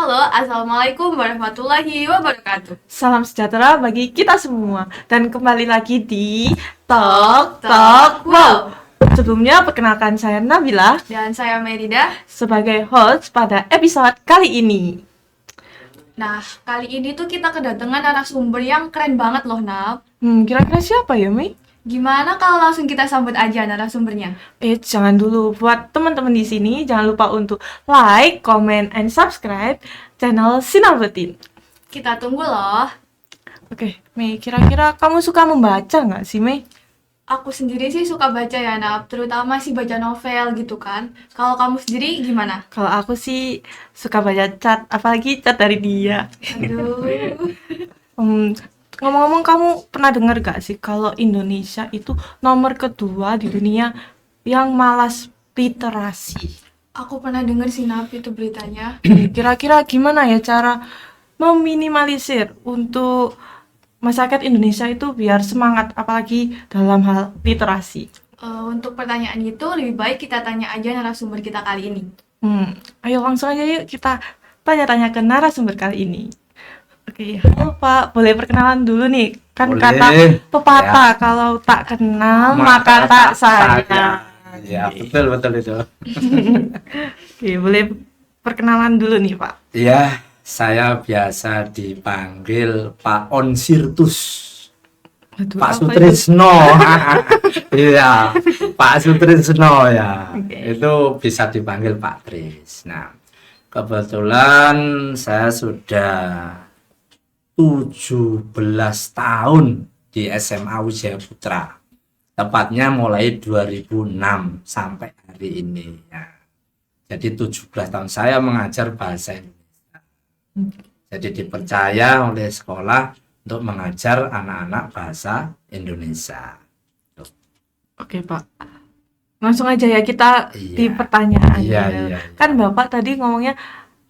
Halo, Assalamualaikum warahmatullahi wabarakatuh. Salam sejahtera bagi kita semua. Dan kembali lagi di Talk Talk Wow. Sebelumnya perkenalkan saya Nabila Dan saya Merida. sebagai host pada episode kali ini. Nah, kali ini tuh kita kedatangan narasumber yang keren banget loh, Nab. Kira-kira siapa ya, Mei? Gimana kalau langsung kita sambut aja narasumbernya? Jangan dulu. Buat teman-teman di sini, jangan lupa untuk like, comment, and subscribe channel Sinar Betin. Kita tunggu loh. Oke, Mei, kira-kira kamu suka membaca nggak sih, Mei? Aku sendiri sih suka baca ya, Nab. Terutama sih baca novel gitu kan. Kalau kamu sendiri gimana? Kalau aku sih suka baca chat, apalagi chat dari dia. Aduh. Ngomong-ngomong, kamu pernah dengar gak sih kalau Indonesia itu nomor kedua di dunia yang malas literasi? Aku pernah denger sih, Nab, itu beritanya. Kira-kira gimana ya cara meminimalisir untuk masyarakat Indonesia itu biar semangat, apalagi dalam hal literasi? Untuk pertanyaan itu lebih baik kita tanya aja narasumber kita kali ini. Ayo langsung aja yuk kita tanya-tanya ke narasumber kali ini. Oke, halo Pak, boleh perkenalan dulu nih. Kan Boleh. kata pepatah, kalau tak kenal maka tak sayang. Ya, betul itu. Oke, boleh perkenalan dulu nih Pak. Ya, saya biasa dipanggil Pak Onsirtus. Waduh, Pak apa Sutrisno. Iya, Pak Sutrisno ya. Oke. Itu bisa dipanggil Pak Tris. Nah, kebetulan saya sudah 17 tahun di SMA Wijaya Putra. Tepatnya mulai 2006 sampai hari ini ya. Jadi 17 tahun saya mengajar bahasa Indonesia. Jadi dipercaya oleh sekolah untuk mengajar anak-anak bahasa Indonesia. Oke Pak, langsung aja ya kita Iya. di pertanyaan. Iya. Kan Bapak tadi ngomongnya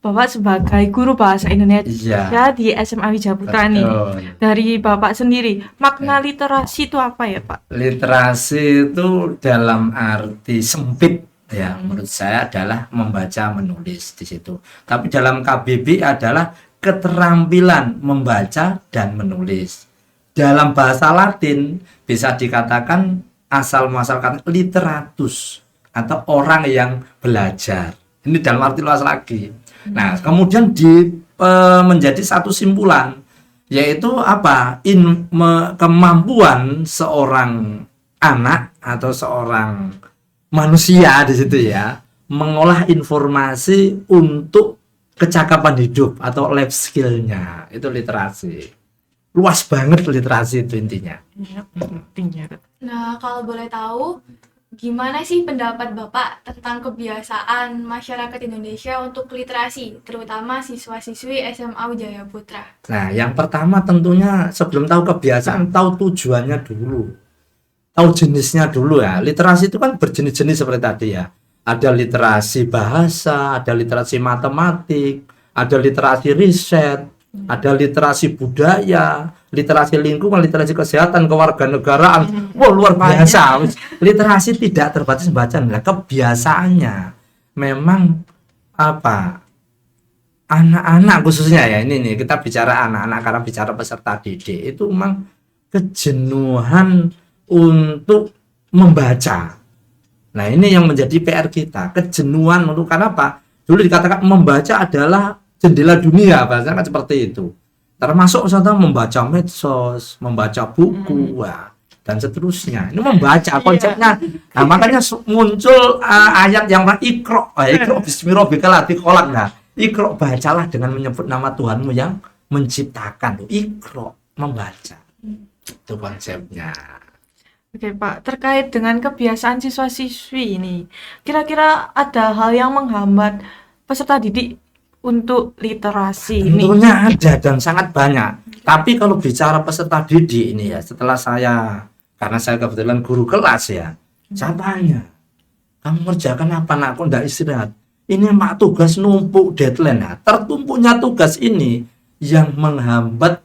Bapak sebagai guru bahasa Indonesia Iya. di SMA Wijaya Putra nih. Betul. Dari Bapak sendiri, makna literasi itu apa ya Pak? Literasi itu dalam arti sempit ya, menurut saya adalah membaca menulis di situ. Tapi dalam KBBI adalah keterampilan membaca dan menulis. Dalam bahasa Latin bisa dikatakan asal muasal kata literatus atau orang yang belajar. Ini dalam arti luas lagi. Nah, kemudian menjadi satu simpulan, yaitu apa? Kemampuan seorang anak atau seorang manusia di situ ya, mengolah informasi untuk kecakapan hidup atau life skill-nya. Itu literasi. Luas banget literasi itu intinya. Iya, pentingnya. Nah, kalau boleh tahu, gimana sih pendapat Bapak tentang kebiasaan masyarakat Indonesia untuk literasi, terutama siswa-siswi SMA Wijaya Putra? Nah, yang pertama tentunya sebelum tahu kebiasaan, tahu tujuannya dulu. Tahu jenisnya dulu ya. Literasi itu kan berjenis-jenis seperti tadi ya. Ada literasi bahasa, ada literasi matematik, ada literasi riset, ada literasi budaya, literasi lingkungan, literasi kesehatan, kewarganegaraan. Wah, luar biasa. Literasi tidak terbatas bacaan. Nah, kebiasaannya memang apa? Anak-anak khususnya ya, ini nih kita bicara anak-anak karena bicara peserta didik itu memang kejenuhan untuk membaca. Nah, ini yang menjadi PR kita, kejenuhan untuk karena apa? Dulu dikatakan membaca adalah jendela dunia, bahasanya kan seperti itu. Termasuk misalnya membaca medsos, membaca buku, dan seterusnya. Ini membaca konsepnya. Nah, makanya muncul ayat yang Iqra, bismi rabbikal ladzi khalaq. Nah, Iqra, bacalah dengan menyebut nama Tuhanmu yang menciptakan. Iqra, membaca. Itu konsepnya. Oke Pak, terkait dengan kebiasaan siswa-siswi ini, kira-kira ada hal yang menghambat peserta didik untuk literasi ini? Tentunya ada dan sangat banyak. Tapi kalau bicara peserta didik ini ya, setelah karena saya kebetulan guru kelas ya, saya tanya, kamu ngerjakan apa nak, kok enggak istirahat? Ini mak tugas numpuk deadline. Nah, tertumpuknya tugas ini yang menghambat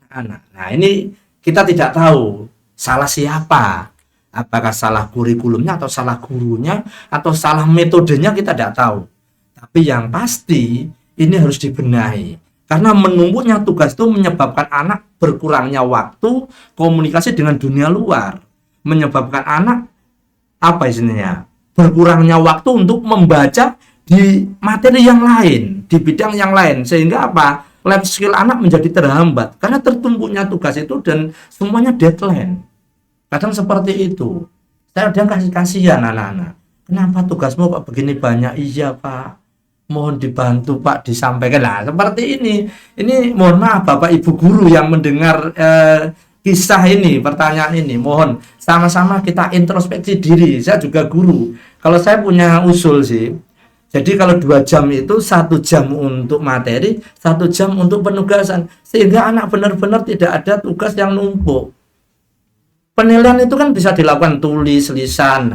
anak-anak. Nah, ini kita tidak tahu salah siapa, apakah salah kurikulumnya atau salah gurunya atau salah metodenya, kita tidak tahu. Tapi yang pasti ini harus dibenahi. Karena menumpuknya tugas itu menyebabkan anak berkurangnya waktu komunikasi dengan dunia luar. Menyebabkan anak apa istilahnya? Berkurangnya waktu untuk membaca di materi yang lain, di bidang yang lain. Sehingga apa? Life skill anak menjadi terhambat karena tertumpuknya tugas itu dan semuanya deadline. Kadang seperti itu. Saya udah kasihan anak-anak. Kenapa tugasmu kok begini banyak? Iya, Pak. Mohon dibantu Pak disampaikan. Nah seperti ini mohon maaf Bapak Ibu guru yang mendengar kisah ini, pertanyaan ini, mohon sama-sama kita introspeksi diri. Saya juga guru, kalau saya punya usul sih, jadi kalau 2 jam itu 1 jam untuk materi, 1 jam untuk penugasan, sehingga anak benar-benar tidak ada tugas yang numpuk. Penilaian itu kan bisa dilakukan tulis, lisan,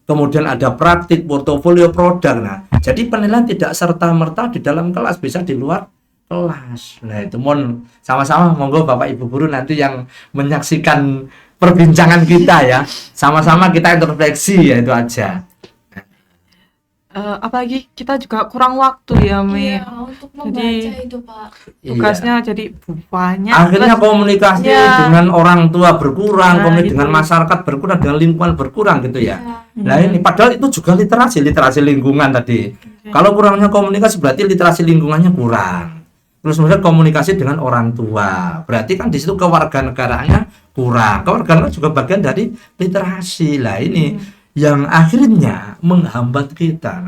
kemudian ada praktik, portofolio produk. Nah, jadi penilaian tidak serta-merta di dalam kelas, bisa di luar kelas. Nah, itu mohon sama-sama monggo Bapak Ibu guru nanti yang menyaksikan perbincangan kita ya. Sama-sama kita introspeksi ya, itu aja. Apalagi kita juga kurang waktu ya, Mi. Iya, untuk membaca itu, Pak. Tugasnya jadi banyak. Akhirnya komunikasi dengan orang tua berkurang, komunikasi gitu. dengan masyarakat berkurang, dengan lingkungan berkurang gitu ya. Iya. Nah ini padahal itu juga literasi lingkungan tadi. Kalau kurangnya komunikasi berarti literasi lingkungannya kurang. Terus kemudian komunikasi dengan orang tua, berarti kan di situ kewarganegaraannya kurang. Kewarganegaraan juga bagian dari literasi. Lah ini yang akhirnya menghambat kita.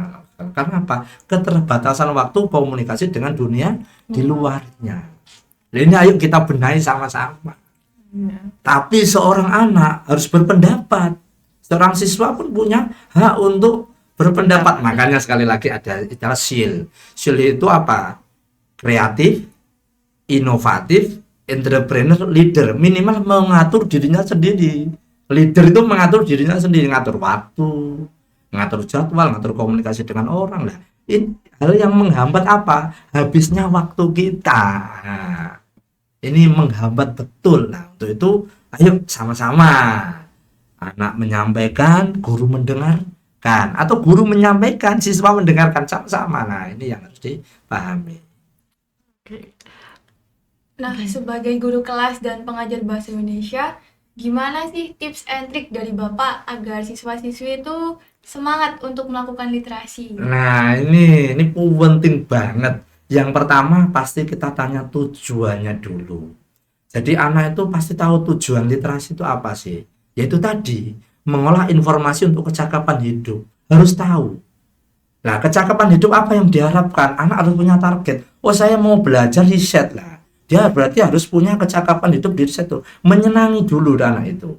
Karena apa? Keterbatasan waktu komunikasi dengan dunia di luarnya. Nah, ini ayo kita benahi sama-sama. Tapi seorang anak harus berpendapat. Seorang siswa pun punya hak untuk berpendapat. Makanya sekali lagi ada istilah SIL. SIL itu apa? Kreatif, inovatif, entrepreneur, leader. Minimal mengatur dirinya sendiri. Leader itu mengatur dirinya sendiri, ngatur waktu, ngatur jadwal, ngatur komunikasi dengan orang. Lah, ini hal yang menghambat apa? Habisnya waktu kita. Nah, ini menghambat betul. Nah, untuk itu ayo sama-sama. Anak menyampaikan, guru mendengarkan, atau guru menyampaikan, siswa mendengarkan sama-sama. Nah, ini yang harus dipahami. Nah, sebagai guru kelas dan pengajar bahasa Indonesia, gimana sih tips and trik dari Bapak agar siswa-siswi itu semangat untuk melakukan literasi? Nah, ini penting banget. Yang pertama pasti kita tanya tujuannya dulu. Jadi anak itu pasti tahu tujuan literasi itu apa sih? Yaitu tadi, mengolah informasi untuk kecakapan hidup. Harus tahu. Nah, kecakapan hidup apa yang diharapkan? Anak harus punya target. Oh, saya mau belajar riset lah. Dia berarti harus punya kecakapan hidup di riset itu. Menyenangi dulu anak itu.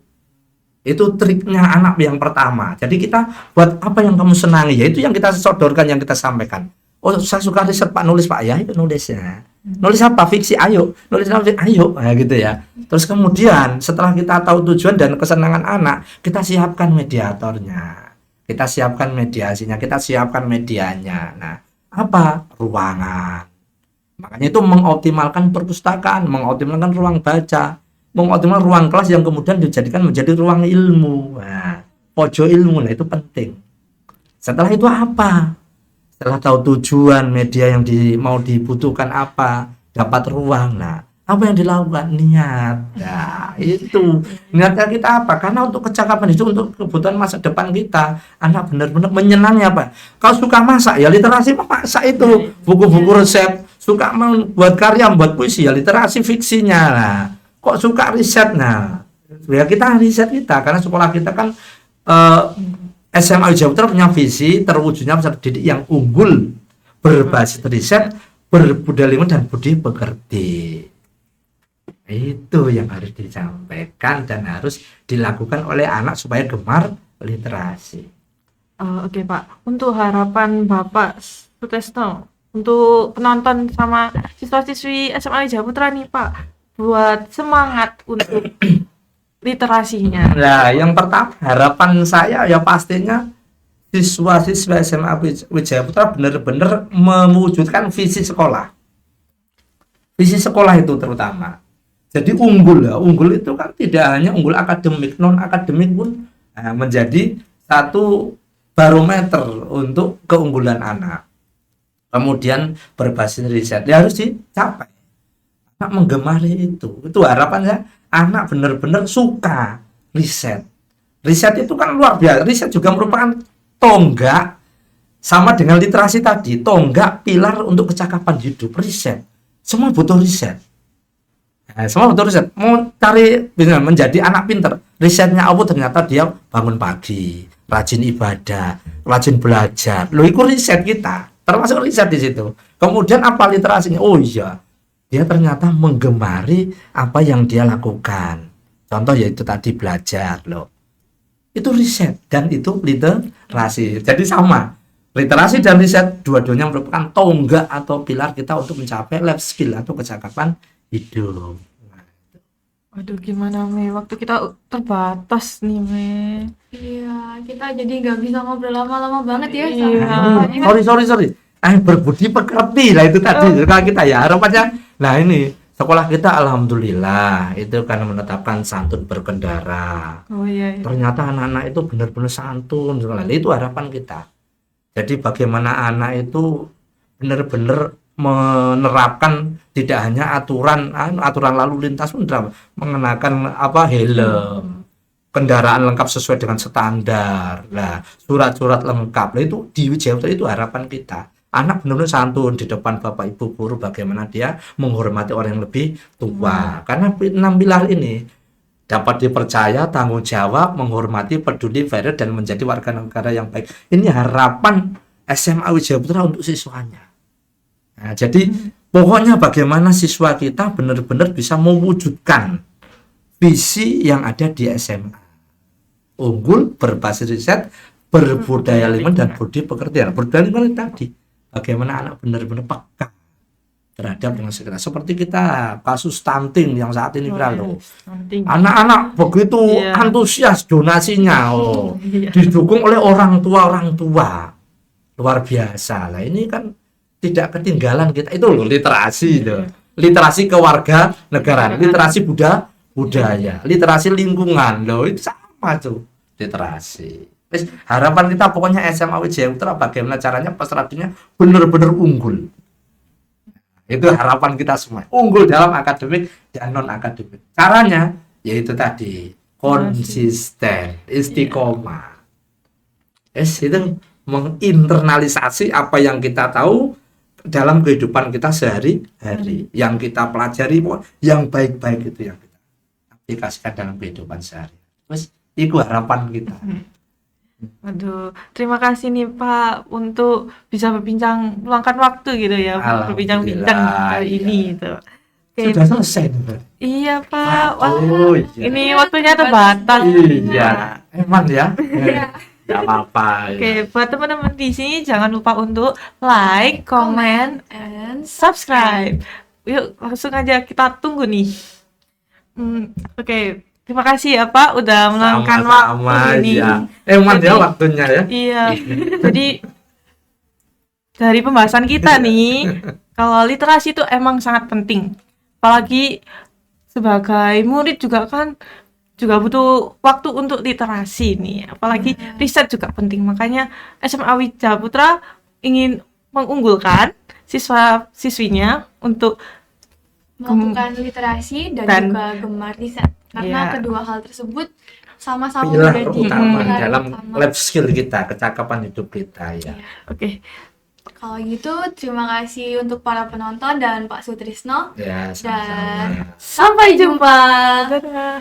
Itu triknya anak yang pertama. Jadi kita buat apa yang kamu senangi, yaitu yang kita sodorkan, yang kita sampaikan. Oh, saya suka riset Pak, nulis Pak, ya itu nulisnya. Nulis apa? Fiksi, ayo. Nulis ayo. Nah, gitu ya. Terus kemudian setelah kita tahu tujuan dan kesenangan anak, kita siapkan mediatornya. Kita siapkan mediasinya, kita siapkan medianya. Nah, apa? Ruangan. Makanya itu mengoptimalkan perpustakaan, mengoptimalkan ruang baca, mengoptimalkan ruang kelas yang kemudian dijadikan menjadi ruang ilmu. Nah, pojok ilmu, nah itu penting. Setelah itu apa? Setelah tahu tujuan media yang mau dibutuhkan apa, dapat ruang. Nah, apa yang dilakukan? Niat. Nah, itu niatnya kita apa? Karena untuk kecakapan itu, untuk kebutuhan masa depan kita, anak benar-benar menyenangi apa? Kalau suka masak, ya literasi memasak itu, buku-buku resep. Suka membuat karya, membuat puisi, ya literasi fiksinya. Nah, kok suka riset? Nah, ya kita riset kita, karena sekolah kita kan SMA Jawa Putra punya visi terwujudnya peserta didik yang unggul, berbasis riset, berbudaya lingkungan dan budi pekerti. Itu yang harus disampaikan dan harus dilakukan oleh anak supaya gemar literasi. Oke Pak, untuk harapan Bapak Sutesno untuk penonton sama siswa-siswi SMA Jawa Putra nih Pak, buat semangat untuk literasinya. Nah, yang pertama harapan saya ya pastinya siswa-siswa SMA Wijaya Putra benar-benar mewujudkan visi sekolah. Visi sekolah itu terutama. Jadi unggul ya, unggul itu kan tidak hanya unggul akademik, non akademik pun menjadi satu barometer untuk keunggulan anak. kemudian berbasis riset, ya harus dicapai. Anak menggemari itu harapannya anak benar-benar suka riset. Riset itu kan luar biasa. Riset juga merupakan tonggak, sama dengan literasi tadi, tonggak pilar untuk kecakapan hidup. Riset, semua butuh riset. Nah, semua butuh riset. Mau cari menjadi anak pinter, risetnya apa? Ternyata dia bangun pagi, rajin ibadah, rajin belajar. Loh, itu riset kita, termasuk riset di situ. Kemudian apa literasinya? Oh iya, dia ternyata menggemari apa yang dia lakukan. Contoh yaitu tadi belajar, loh. Itu riset dan itu literasi. Jadi sama, literasi dan riset dua-duanya merupakan tonggak atau pilar kita untuk mencapai life skill atau kecakapan hidup. Waduh, gimana Me? Waktu kita terbatas nih Me. Iya, kita jadi nggak bisa ngobrol lama-lama banget ya Iya. sama Sorry. Berbudi pekerti lah itu tadi kalau kita ya harapannya. Nah ini sekolah kita alhamdulillah itu kan menetapkan santun berkendara. Oh iya. Ternyata anak-anak itu benar-benar santun sekolah. Itu harapan kita. Jadi bagaimana anak itu benar-benar menerapkan tidak hanya aturan lalu lintas pun mengenakan helm, kendaraan lengkap sesuai dengan standar. Nah, surat-surat lengkap. Nah, itu di Wijaya Putra itu harapan kita. Anak benar-benar santun di depan bapak ibu guru, bagaimana dia menghormati orang yang lebih tua. Karena 6 pilar ini dapat dipercaya, tanggung jawab, menghormati, peduli, fair, dan menjadi warga negara yang baik. Ini harapan SMA Wijaya Putra untuk siswanya. Nah, jadi pokoknya bagaimana siswa kita benar-benar bisa mewujudkan visi yang ada di SMA. Unggul, berbasis riset, berbudaya lingkungan, dan budi pekerti. Budaya lingkungan tadi, bagaimana anak benar-benar peka terhadap dengan segala. Seperti kita kasus stunting yang saat ini viral loh. Anak-anak begitu antusias donasinya, didukung oleh orang tua. Luar biasa lah. Ini kan tidak ketinggalan kita. Itu loh literasi itu. Literasi kewarga negaraan, literasi budaya, literasi lingkungan loh, itu sama tuh literasi. Harapan kita pokoknya SMA Wijaya Putra bagaimana caranya pesertanya benar-benar unggul. Itu harapan kita semua, unggul dalam akademik dan non akademik. Caranya yaitu tadi konsisten, istiqomah. Itu menginternalisasi apa yang kita tahu dalam kehidupan kita sehari-hari, yang kita pelajari, yang baik-baik itu yang kita aplikasikan dalam kehidupan sehari. Terus itu harapan kita. Aduh, terima kasih nih Pak untuk bisa berbincang, meluangkan waktu gitu ya, berbincang-bincang kali ini gitu. Oke. Sudah selesai. Iya Pak. Wah, iya. ini waktunya terbatas. Iya, emang ya. Tidak apa-apa. Oke, buat teman-teman di sini jangan lupa untuk like, comment, and subscribe. Yuk langsung aja kita tunggu nih. Oke. Terima kasih ya Pak udah meluangkan waktu ini. Ya. Emang ya waktunya ya. Iya. Jadi dari pembahasan kita nih, kalau literasi itu emang sangat penting. Apalagi sebagai murid juga kan juga butuh waktu untuk literasi nih. Apalagi riset juga penting. Makanya SMA Wijaya Putra ingin mengunggulkan siswa-siswinya untuk melakukan literasi dan juga gemar riset. Karena kedua hal tersebut sama-sama pilar menjadi utama pilar dalam utama life skill kita, kecakapan hidup kita ya. Oke. Kalau gitu, terima kasih untuk para penonton dan Pak Sutrisno. Ya, Dan sama-sama. sampai jumpa. Dadah.